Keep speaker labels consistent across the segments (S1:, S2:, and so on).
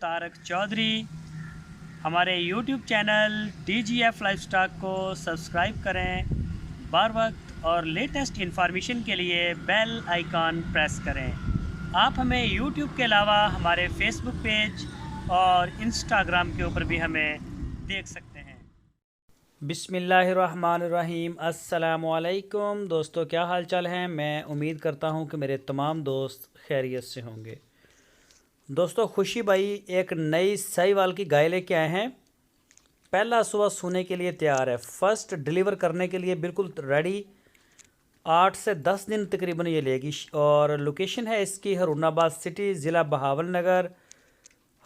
S1: तारक चौधरी। हमारे YouTube channel DGF livestock को subscribe करें। बार वक्त और लेटेस्ट इंफॉर्मेशन के लिए बेल आइकॉन प्रेस करें। आप हमें YouTube के अलावा हमारे Facebook पेज और इंस्टाग्राम के ऊपर भी हमें देख सकते हैं। बिस्मिल्लाहिर्रहमानिर्रहीम। अस्सलामुअलैकुम दोस्तों, क्या हाल चाल है। मैं उम्मीद करता हूँ कि मेरे तमाम दोस्त खैरियत से होंगे। दोस्तों, खुशी भाई एक नई साहिवाल की गाय लेके आए हैं। पहला सुबह सोने के लिए तैयार है, फर्स्ट डिलीवर करने के लिए बिल्कुल रेडी। 8 से 10 दिन तकरीबन ये लेगी। और लोकेशन है इसकी हरूनाबाद सिटी, ज़िला बहावलनगर।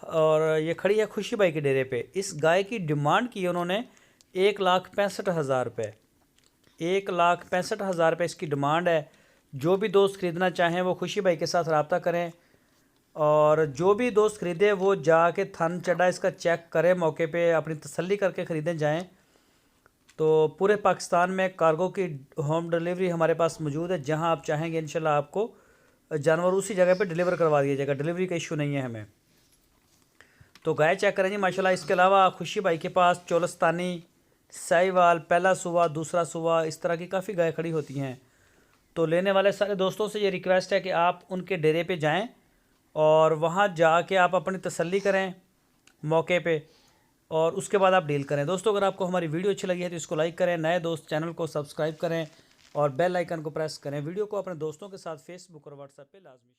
S1: और ये खड़ी है खुशी भाई के डेरे पे। इस गाय की डिमांड की उन्होंने 1,65,000 रुपये। 1,65,000 रुपये इसकी डिमांड है। जो भी दोस्त ख़रीदना चाहें वो खुशी भाई के साथ रब्ता करें। और जो भी दोस्त ख़रीदे वो जाके थन चढ़ा इसका चेक करें, मौके पे अपनी तसल्ली करके ख़रीदें जाएं। तो पूरे पाकिस्तान में कार्गो की होम डिलीवरी हमारे पास मौजूद है। जहां आप चाहेंगे इंशाल्लाह आपको जानवर उसी जगह पे डिलीवर करवा दिया जाएगा। डिलीवरी का इशू नहीं है हमें। तो गाय चेक करें जी माशाल्लाह। इसके अलावा खुशी भाई के पास चोलस्तानी, साहिवाल, पहला सुबह, दूसरा सुबह, इस तरह की काफ़ी गाय खड़ी होती हैं। तो लेने वाले सारे दोस्तों से ये रिक्वेस्ट है कि आप उनके डेरे पे जाएं और वहाँ जाके आप अपनी तसल्ली करें मौके पे, और उसके बाद आप डील करें। दोस्तों, अगर आपको हमारी वीडियो अच्छी लगी है तो इसको लाइक करें, नए दोस्त चैनल को सब्सक्राइब करें और बेल आइकन को प्रेस करें। वीडियो को अपने दोस्तों के साथ फेसबुक और व्हाट्सएप पे लाजमी